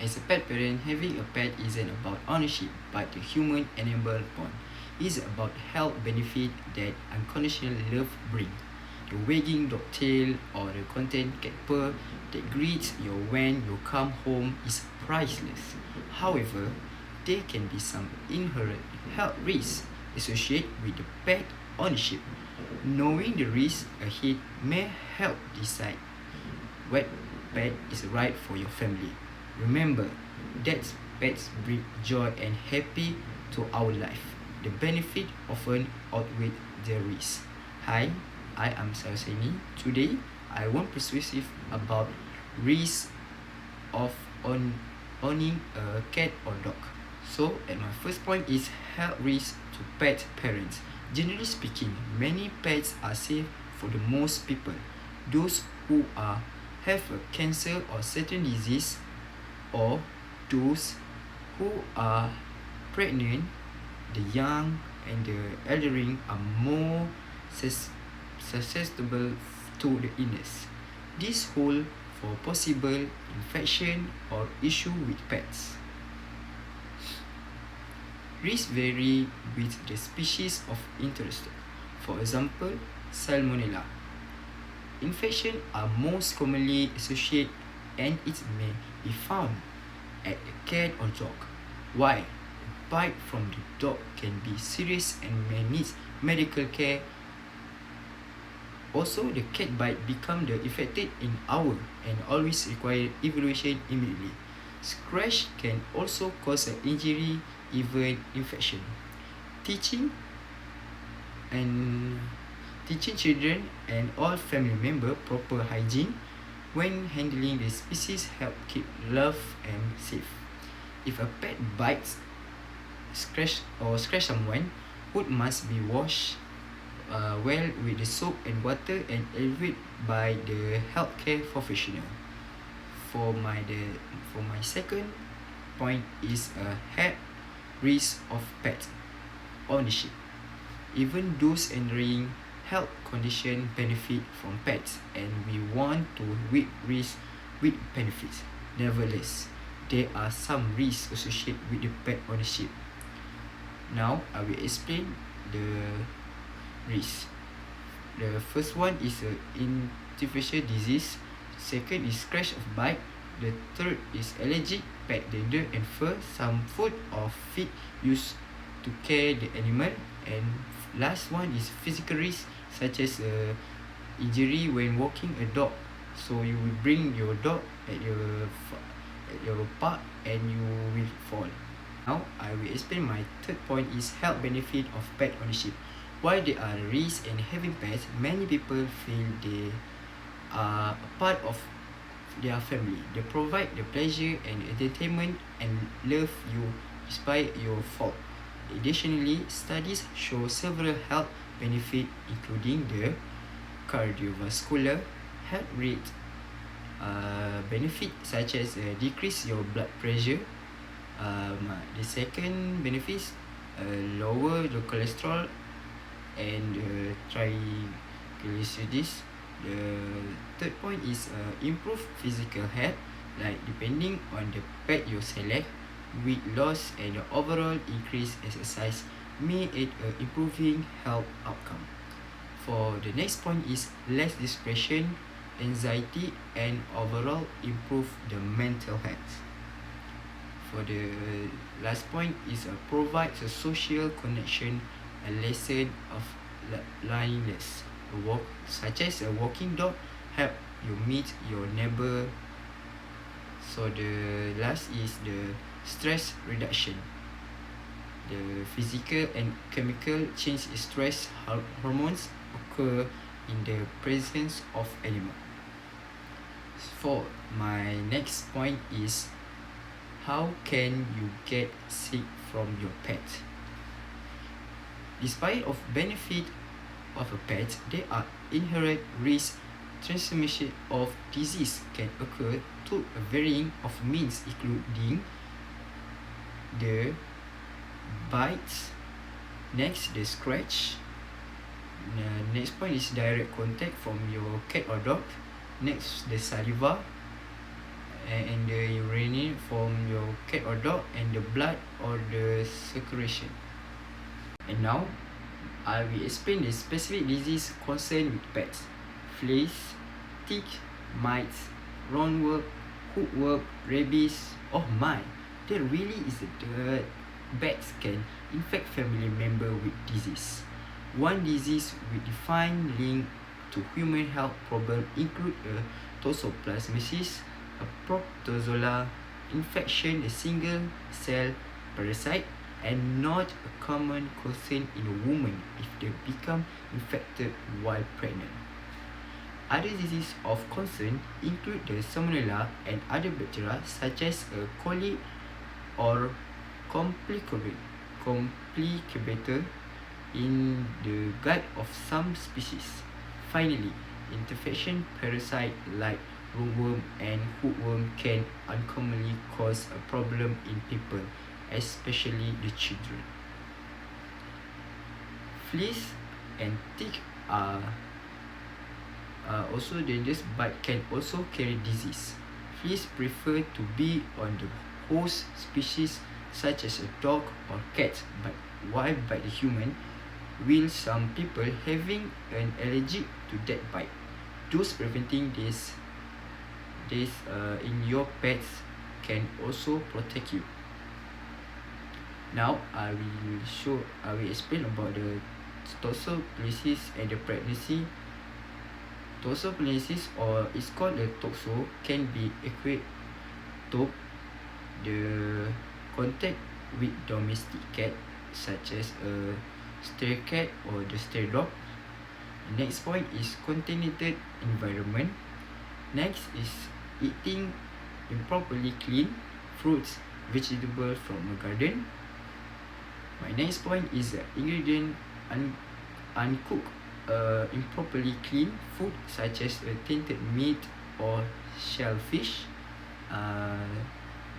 As a pet parent, having a pet isn't about ownership, but the human-animal bond. It's about health benefit that unconditional love brings. The wagging dog tail or the content cat purr that greets you when you come home is priceless. However, there can be some inherent health risks associated with the pet ownership. Knowing the risks ahead may help decide what pet is right for your family. Remember that pets bring joy and happy to our life. The benefit often outweigh the risk. Hi, I am Sarasini. Today, I want persuasive about risk of owning a cat or dog. So, at my first point is health risk to pet parents. Generally speaking, many pets are safe for the most people. Those who have a cancer or certain disease, or those who are pregnant, the young and the elderly are more susceptible to the illness. This holds for possible infection or issue with pets. Risks vary with the species of interest. For example, Salmonella. Infections are most commonly associated and it may be found at a cat or dog. While a bite from the dog can be serious and may need medical care, also the cat bite become the infected in hour and always require evaluation immediately. Scratch can also cause an injury, even infection. Teaching children and all family members proper hygiene when handling the species help keep love and safe. If a pet bites, scratch someone, wood must be washed well with the soap and water and evaluated by the healthcare professional. For my second point is a health risk of pet ownership. Even those enduring health condition benefit from pets, and we want to weigh risk with benefits. Nevertheless, there are some risks associated with the pet ownership. Now, I will explain the risks. The first one is infectious disease. Second is scratch of bite. The third is allergic, pet dander and fur. Some food or feed used to care the animal. And last one is physical risk, such as injury when walking a dog. So you will bring your dog at your park and you will fall. Now I will explain my third point is health benefit of pet ownership. While there are risks in having pets, many people feel they are a part of their family. They provide the pleasure and entertainment and love you despite your fault. Additionally, studies show several health benefits including the cardiovascular health rate benefit such as decrease your blood pressure. The second benefit is lower the cholesterol and triglycerides. The third point is improve physical health, like depending on the pet you select, weight loss and the overall increased exercise may aid improving health outcome. For the next point is less depression, anxiety and overall improve the mental health. For the last point is provides a social connection, a lesson of loneliness. Such as a walking dog help you meet your neighbor. So the last is the stress reduction. The physical and chemical change in stress hormones occur in the presence of animal. For my next point is how can you get sick from your pet? Despite of benefit of a pet, there are inherent risks. Transmission of disease can occur through a varying of means, including the bites, next the scratch, next point is direct contact from your cat or dog, next the saliva and the urine from cat or dog and the blood or the secretion. And now, I will explain the specific disease concerned with pets. Fleas, tick, mites, roundworm, hookworm, rabies. Oh my, that really is a dirt. Bats can infect family member with disease. One disease with defined link to human health problem include a toxoplasmosis, a protozoa infection, a single cell parasite, and not a common concern in a woman if they become infected while pregnant. Other diseases of concern include the salmonella and other bacteria such as E. coli or complicator in the gut of some species. Finally, infection parasites like rootworm and hookworm can uncommonly cause a problem in people, especially the children. Fleas and tick are also dangerous but can also carry disease. Fleas prefer to be on the host species such as a dog or cat, but why bite the human? Will some people having an allergy to that bite? Those preventing this in your pets can also protect you. Now I will explain about the toxoplasmosis and the pregnancy. Toxoplasmosis, or it's called the toxo, can be acquired to the contact with domestic cat such as a stray cat or the stray dog. The next point is contaminated environment. Next is eating improperly clean fruits, vegetables from a garden. My next point is ingredient uncooked, improperly cleaned food such as tainted meat or shellfish.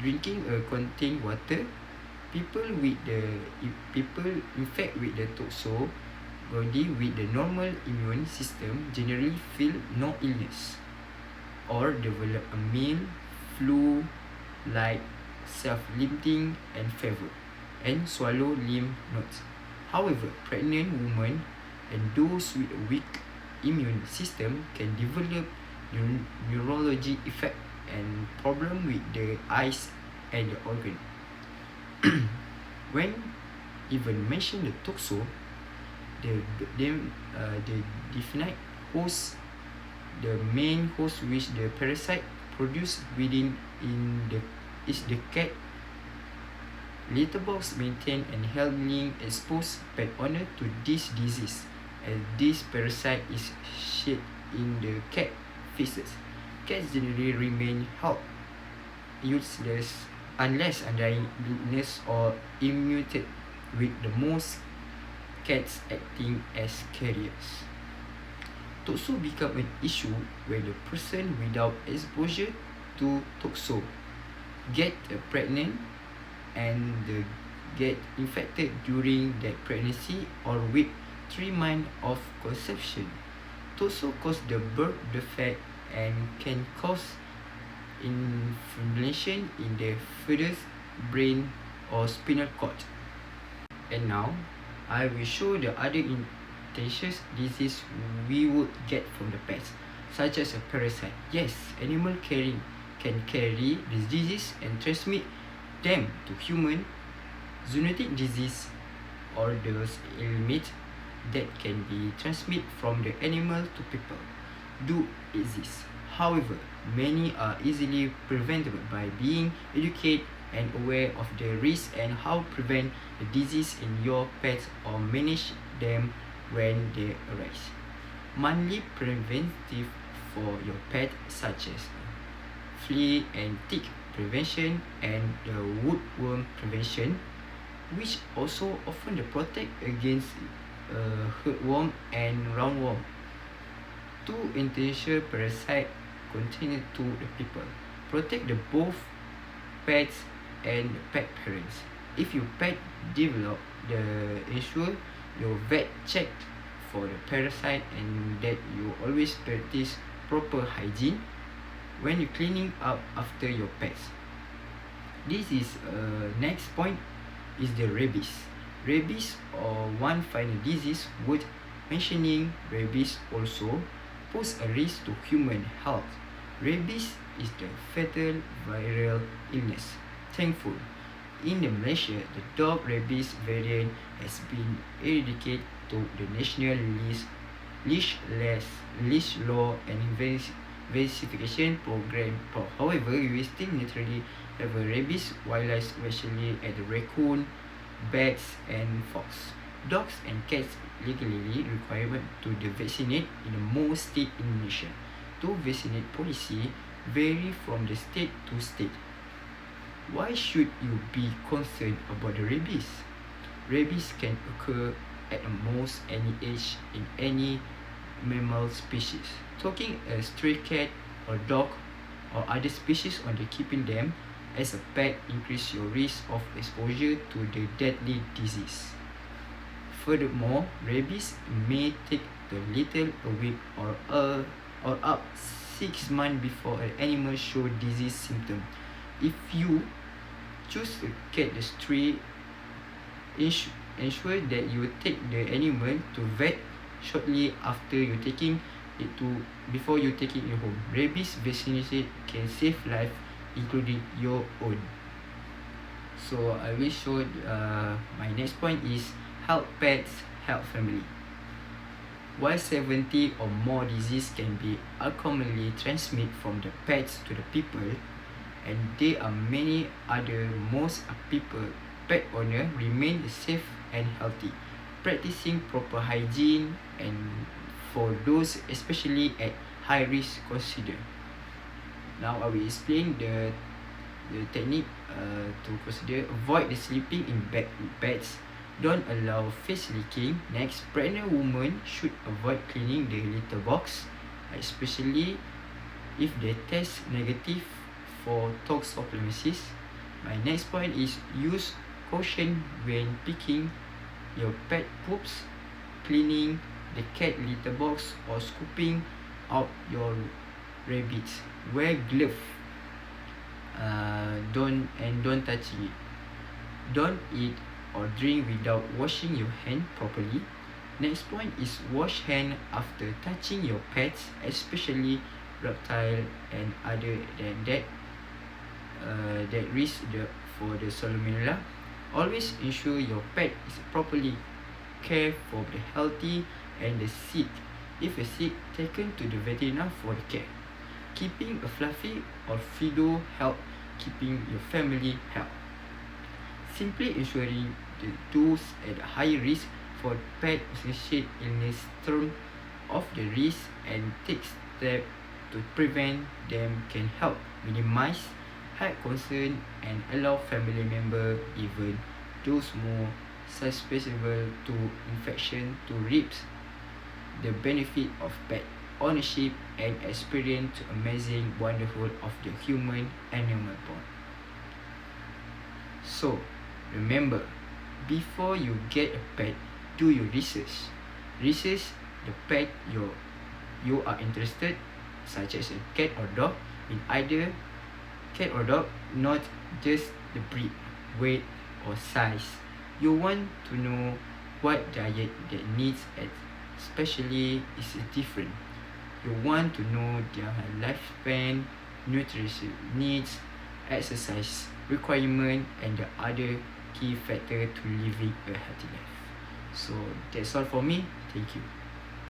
Drinking contained water. People infect with the toxo body with the normal immune system generally feel no illness or develop a mild flu like self-limiting and fever and swallow lymph nodes. However, pregnant women and those with a weak immune system can develop neurology effect and problem with the eyes and the organ. When even mention the toxo, the definite host, the main host which the parasite produced within is the cat. Letterbox maintain and healthily expose pet owner to this disease, as this parasite is shed in the cat feces. Cats generally remain health useless unless underlying illness or immunity, with the most cats acting as carriers. Toxo become an issue when the person without exposure to toxo get pregnant and get infected during that pregnancy or with 3 months of conception. Toxo cause the birth defect and can cause inflammation in the fetus, brain or spinal cord. And now, I will show the other infectious disease we would get from the pets, such as a parasite. Yes, animal can carry this disease and transmit them to human. Zoonotic disease or those illness that can be transmitted from the animal to people do exist. However, many are easily preventable by being educated and aware of the risks and how to prevent the disease in your pets or manage them when they arise. Monthly preventive for your pet such as flea and tick prevention and the woodworm prevention, which also often protect against hookworm and roundworm, two intentional parasites contained to the people. Protect the both pets and the pet parents. If your pet develop the issue, your vet check for the parasite and that you always practice proper hygiene when you cleaning up after your pets. This is next point is the rabies. Rabies or one final disease worth mentioning. Rabies also pose a risk to human health. Rabies is the fatal viral illness. Thankful. In Malaysia, the dog rabies variant has been eradicated to the national leash law and investigation program. However, we still naturally have a rabies wildlife, especially at the raccoon, bats, and fox. Dogs and cats legally required to vaccinate in the most state in Indonesia. To vaccinate policy vary from the state to state. Why should you be concerned about the rabies? Rabies can occur at most any age in any mammal species. Taking a stray cat or dog or other species on the keeping them as a pet increase your risk of exposure to the deadly disease. Furthermore, rabies may take a little a week or up 6 months before an animal show disease symptom. If you choose to get the stray, ensure that you take the animal to vet shortly after you taking it to before you take it home. Rabies vaccination can save life, including your own. So I will show my next point is help pets, help family. While 70 or more diseases can be commonly transmitted from the pets to the people, and there are many other, most pet owner remain safe and healthy, practicing proper hygiene and for those especially at high risk consider. Now I will explain the technique to consider. Avoid the sleeping in bed with pets. Don't allow face licking. Next, pregnant women should avoid cleaning the litter box, especially if they test negative for toxoplasmosis. My next point is use caution when picking your pet poops, cleaning the cat litter box, or scooping out your rabbits. Wear glove. Don't touch it. Don't eat or drink without washing your hand properly. Next point is wash hand after touching your pets, especially reptile and other than that risk for the salmonella. Always ensure your pet is properly cared for the healthy and the sick. If a sick, taken to the veterinarian for the care. Keeping a fluffy or Fido help keeping your family health. Simply ensuring the those at high risk for pet associated illness turn off the risk and take steps to prevent them can help minimize health concern and allow family member, even those more susceptible to infection, to reap the benefit of pet ownership and experience amazing wonderful of the human animal bond. So remember, before you get a pet, do your research. Research the pet you are interested, such as a cat or dog, in either cat or dog, not just the breed, weight, or size. You want to know what diet that needs, especially is different. You want to know their lifespan, nutrition needs, exercise requirement, and the other key factor to living a healthy life. So that's all for me. Thank you.